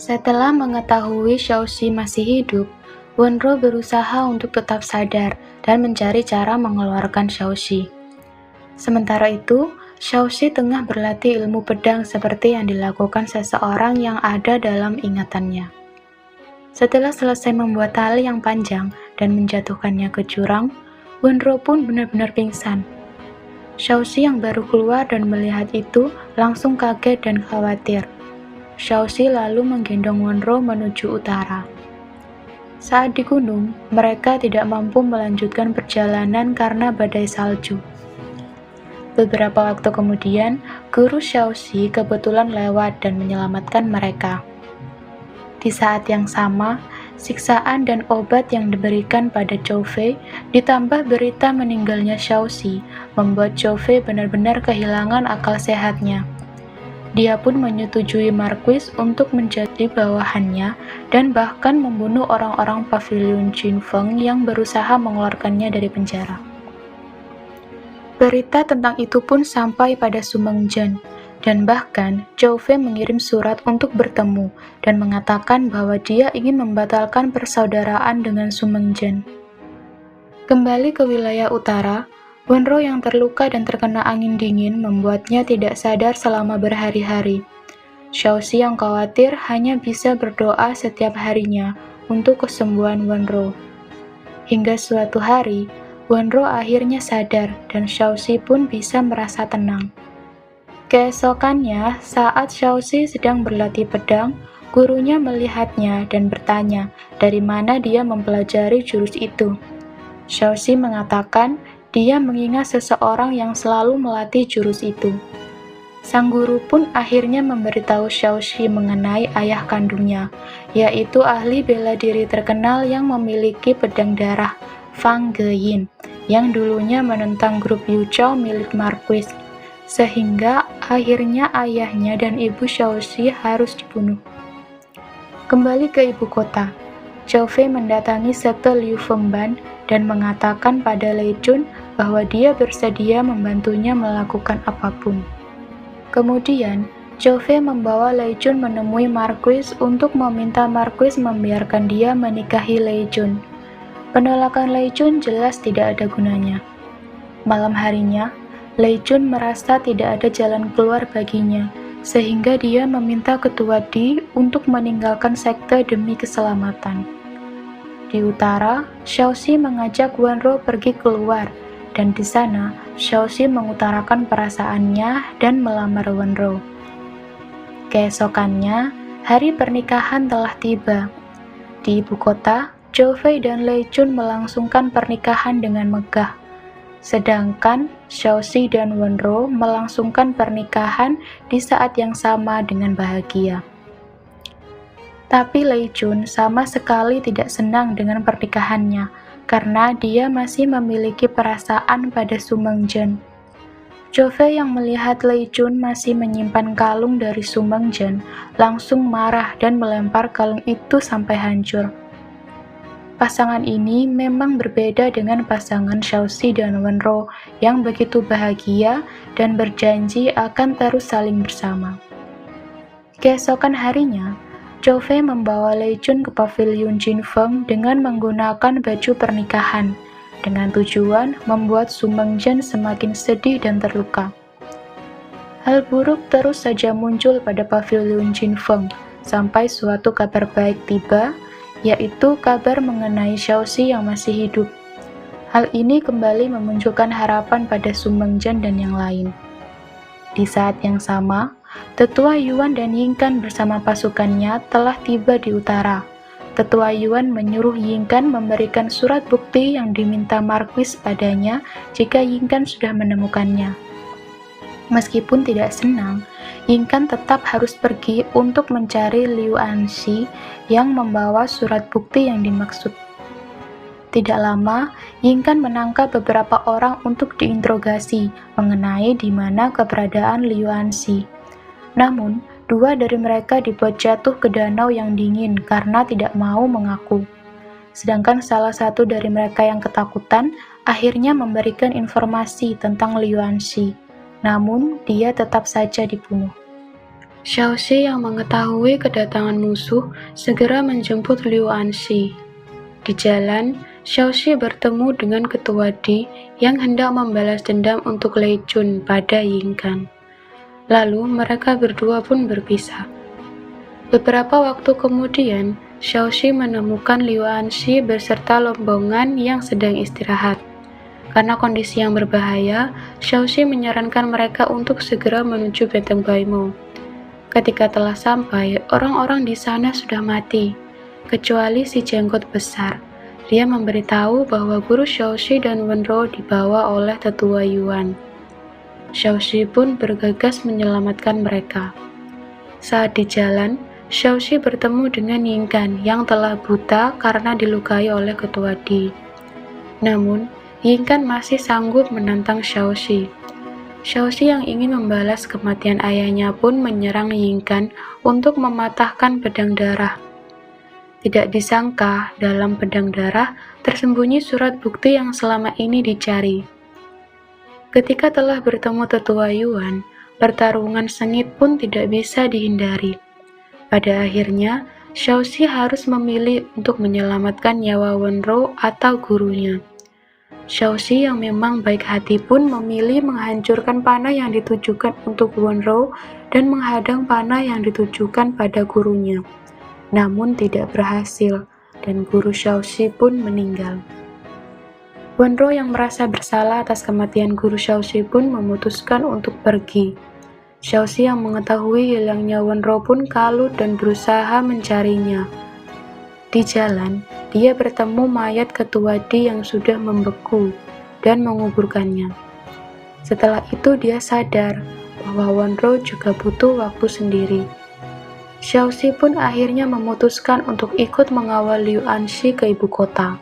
Setelah mengetahui Xiaoxi masih hidup, Wenro berusaha untuk tetap sadar dan mencari cara mengeluarkan Xiaoxi. Sementara itu, Xiaoxi tengah berlatih ilmu pedang seperti yang dilakukan seseorang yang ada dalam ingatannya. Setelah selesai membuat tali yang panjang dan menjatuhkannya ke jurang, Wenro pun benar-benar pingsan. Xiaoxi yang baru keluar dan melihat itu langsung kaget dan khawatir. Xiaoxi lalu menggendong Wenro menuju utara. Saat di gunung, mereka tidak mampu melanjutkan perjalanan karena badai salju. Beberapa waktu kemudian, guru Xiaoxi kebetulan lewat dan menyelamatkan mereka. Di saat yang sama, siksaan dan obat yang diberikan pada Zhou Fei ditambah berita meninggalnya Xiaoxi membuat Zhou Fei benar-benar kehilangan akal sehatnya. Dia pun menyetujui Marquis untuk menjadi bawahannya dan bahkan membunuh orang-orang pavilion Jinfeng yang berusaha mengeluarkannya dari penjara. Berita tentang itu pun sampai pada Su Mengzhen, dan bahkan Zhou Fei mengirim surat untuk bertemu dan mengatakan bahwa dia ingin membatalkan persaudaraan dengan Su Mengzhen. Kembali ke wilayah utara, Wenro yang terluka dan terkena angin dingin membuatnya tidak sadar selama berhari-hari. Xiaoxi yang khawatir hanya bisa berdoa setiap harinya untuk kesembuhan Wenro. Hingga suatu hari, Wenro akhirnya sadar dan Xiaoxi pun bisa merasa tenang. Keesokannya, saat Xiaoxi sedang berlatih pedang, gurunya melihatnya dan bertanya dari mana dia mempelajari jurus itu. Xiaoxi mengatakan dia mengingat seseorang yang selalu melatih jurus itu. Sang guru pun akhirnya memberitahu Xiaoxi mengenai ayah kandungnya, yaitu ahli bela diri terkenal yang memiliki pedang darah, Fang Geyin, yang dulunya menentang grup Yu Chao milik Marquis, sehingga akhirnya ayahnya dan ibu Xiaoxi harus dibunuh. Kembali ke ibu kota, Zhou Fei mendatangi sekte Liu Fengban dan mengatakan pada Lei Jun bahwa dia bersedia membantunya melakukan apapun. Kemudian, Zhou Fei membawa Lei Jun menemui Marquis untuk meminta Marquis membiarkan dia menikahi Lei Jun. Penolakan Lei Jun jelas tidak ada gunanya. Malam harinya, Lei Jun merasa tidak ada jalan keluar baginya, sehingga dia meminta ketua Di untuk meninggalkan sekte demi keselamatan. Di utara, Xiaoxi mengajak Wenro pergi keluar, dan di sana, Xiaoxi mengutarakan perasaannya dan melamar Wenro. Keesokannya, hari pernikahan telah tiba. Di ibu kota, Zhou Fei dan Lei Jun melangsungkan pernikahan dengan megah. Sedangkan Xiaoxi dan Wenro melangsungkan pernikahan di saat yang sama dengan bahagia. Tapi Lei Jun sama sekali tidak senang dengan pernikahannya, karena dia masih memiliki perasaan pada Su Mengzhen. Zhou Fei yang melihat Lei Jun masih menyimpan kalung dari Su Mengzhen, langsung marah dan melempar kalung itu sampai hancur. Pasangan ini memang berbeda dengan pasangan Xiaoxi dan Wenro yang begitu bahagia dan berjanji akan terus saling bersama. Keesokan harinya, Zhou Fei membawa Lei Jun ke pavilion Jinfeng dengan menggunakan baju pernikahan, dengan tujuan membuat Su Mengzhen semakin sedih dan terluka. Hal buruk terus saja muncul pada pavilion Jinfeng, sampai suatu kabar baik tiba, yaitu kabar mengenai Xiaoxi yang masih hidup. Hal ini kembali memunculkan harapan pada Su Mengzhen dan yang lain. Di saat yang sama, Tetua Yuan dan Yingkan bersama pasukannya telah tiba di utara. Tetua Yuan menyuruh Yingkan memberikan surat bukti yang diminta Marquis padanya jika Yingkan sudah menemukannya. Meskipun tidak senang, Yingkan tetap harus pergi untuk mencari Liu Anxi yang membawa surat bukti yang dimaksud. Tidak lama, Yingkan menangkap beberapa orang untuk diinterogasi mengenai di mana keberadaan Liu Anxi. Namun, dua dari mereka dibuat jatuh ke danau yang dingin karena tidak mau mengaku. Sedangkan salah satu dari mereka yang ketakutan akhirnya memberikan informasi tentang Liu Anxi. Namun, dia tetap saja dibunuh. Xiaoxi yang mengetahui kedatangan musuh segera menjemput Liu Anxi. Di jalan, Xiaoxi bertemu dengan Ketua Di yang hendak membalas dendam untuk Lei Chun pada Yingkan. Lalu mereka berdua pun berpisah. Beberapa waktu kemudian, Xiaoxi menemukan Liu Anxi beserta rombongan yang sedang istirahat. Karena kondisi yang berbahaya, Xiaoxi menyarankan mereka untuk segera menuju Benteng Baimou. Ketika telah sampai, orang-orang di sana sudah mati, kecuali si jenggot besar. Dia memberitahu bahwa guru Xiaoxi dan Wenro dibawa oleh tetua Yuan. Xiaoxi pun bergegas menyelamatkan mereka. Saat di jalan, Xiaoxi bertemu dengan Yingkan yang telah buta karena dilukai oleh ketua Di. Namun, Yingkan masih sanggup menantang Xiaoxi. Xiaoxi yang ingin membalas kematian ayahnya pun menyerang Yingkan untuk mematahkan pedang darah. Tidak disangka, dalam pedang darah tersembunyi surat bukti yang selama ini dicari. Ketika telah bertemu tetua Yuan, pertarungan sengit pun tidak bisa dihindari. Pada akhirnya, Xiaoxi harus memilih untuk menyelamatkan nyawa Wenro atau gurunya. Xiaoxi yang memang baik hati pun memilih menghancurkan panah yang ditujukan untuk Wenro dan menghadang panah yang ditujukan pada gurunya. Namun tidak berhasil, dan guru Xiaoxi pun meninggal. Wenro yang merasa bersalah atas kematian guru Xiaoxi pun memutuskan untuk pergi. Xiaoxi yang mengetahui hilangnya Wenro pun kalut dan berusaha mencarinya. Di jalan, dia bertemu mayat ketua Di yang sudah membeku dan menguburkannya. Setelah itu dia sadar bahwa Wenro juga butuh waktu sendiri. Xiaoxi pun akhirnya memutuskan untuk ikut mengawal Liu Anxi ke ibu kota.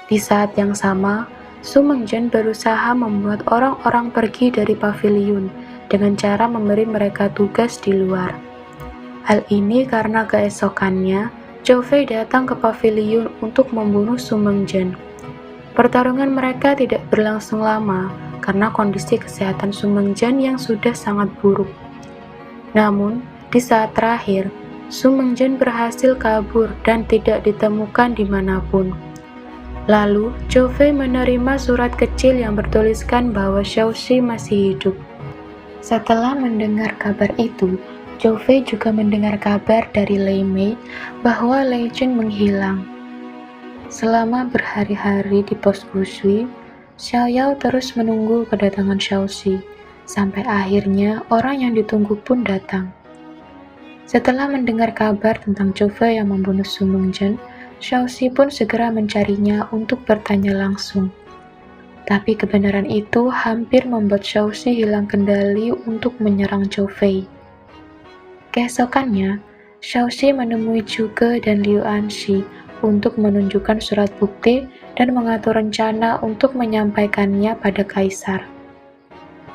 Di saat yang sama, Su Mengzhen berusaha membuat orang-orang pergi dari paviliun dengan cara memberi mereka tugas di luar. Hal ini karena keesokannya, Zhou Fei datang ke paviliun untuk membunuh Su Mengzhen. Pertarungan mereka tidak berlangsung lama karena kondisi kesehatan Su Mengzhen yang sudah sangat buruk. Namun, di saat terakhir, Su Mengzhen berhasil kabur dan tidak ditemukan dimanapun. Lalu, Zhou Fei menerima surat kecil yang bertuliskan bahwa Xiaoxi masih hidup. Setelah mendengar kabar itu, Zhou Fei juga mendengar kabar dari Lei Mei bahwa Lei Chun menghilang. Selama berhari-hari di pos Gushui, Xiao Yao terus menunggu kedatangan Xiaoxi, sampai akhirnya orang yang ditunggu pun datang. Setelah mendengar kabar tentang Zhou Fei yang membunuh Su Mengzhen, Xiaoxi pun segera mencarinya untuk bertanya langsung. Tapi kebenaran itu hampir membuat Xiaoxi hilang kendali untuk menyerang Zhou Fei. Keesokannya, Xiaoxi menemui Zhuge dan Liu Anxi untuk menunjukkan surat bukti dan mengatur rencana untuk menyampaikannya pada kaisar.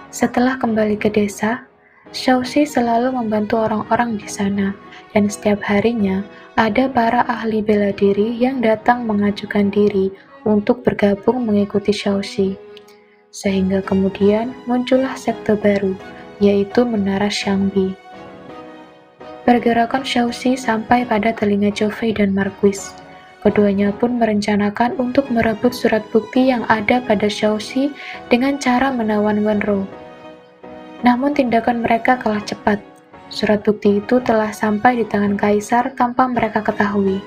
Setelah kembali ke desa, Xiaoxi selalu membantu orang-orang di sana, dan setiap harinya ada para ahli bela diri yang datang mengajukan diri untuk bergabung mengikuti Xiaoxi. Sehingga kemudian muncullah sekte baru, yaitu Menara Xiangbi. Pergerakan Xiaoxi sampai pada telinga Zhou Fei dan Marquis. Keduanya pun merencanakan untuk merebut surat bukti yang ada pada Xiaoxi dengan cara menawan Wenro. Namun tindakan mereka kalah cepat. Surat bukti itu telah sampai di tangan kaisar tanpa mereka ketahui.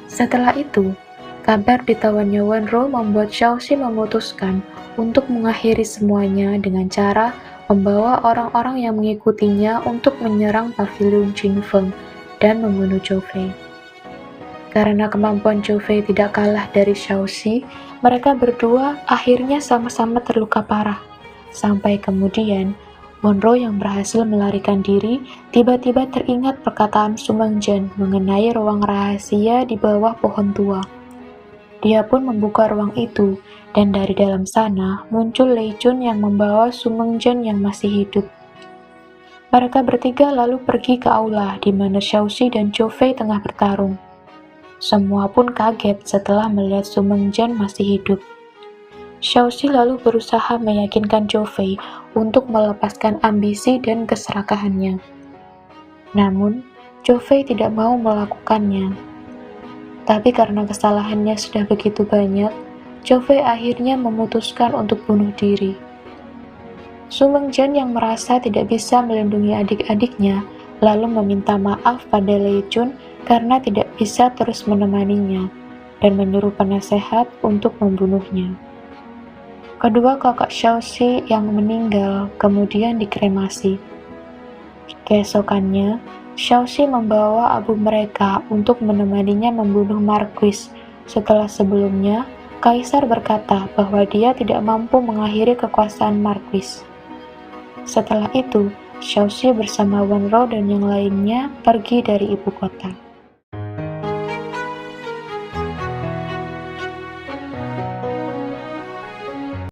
Setelah itu, kabar ditawannya Wenro membuat Xiaoxi memutuskan untuk mengakhiri semuanya dengan cara membawa orang-orang yang mengikutinya untuk menyerang paviliun Qingfeng dan membunuh Zhou Fei. Karena kemampuan Zhou Fei tidak kalah dari Xiaoxi, mereka berdua akhirnya sama-sama terluka parah. Sampai kemudian, Wenro yang berhasil melarikan diri tiba-tiba teringat perkataan Su Mengzhen mengenai ruang rahasia di bawah pohon tua. Dia pun membuka ruang itu, dan dari dalam sana muncul Lei Chun yang membawa Su Mengzhen yang masih hidup. Mereka bertiga lalu pergi ke aula di mana Xiaoxi dan Zhou Fei tengah bertarung. Semua pun kaget setelah melihat Su Mengzhen masih hidup. Xiaoxi lalu berusaha meyakinkan Zhou Fei untuk melepaskan ambisi dan keserakahannya. Namun, Zhou Fei tidak mau melakukannya. Tapi karena kesalahannya sudah begitu banyak, Zhou Fei akhirnya memutuskan untuk bunuh diri. Su Mengjian yang merasa tidak bisa melindungi adik-adiknya, lalu meminta maaf pada Lei Chun karena tidak bisa terus menemaninya, dan menyuruh penasehat untuk membunuhnya. Kedua kakak Xiaoxi yang meninggal kemudian dikremasi. Keesokannya, Xiaoxi membawa abu mereka untuk menemaninya membunuh Marquis setelah sebelumnya Kaisar berkata bahwa dia tidak mampu mengakhiri kekuasaan Marquis. Setelah itu, Xiaoxi bersama Wenrou dan yang lainnya pergi dari ibu kota.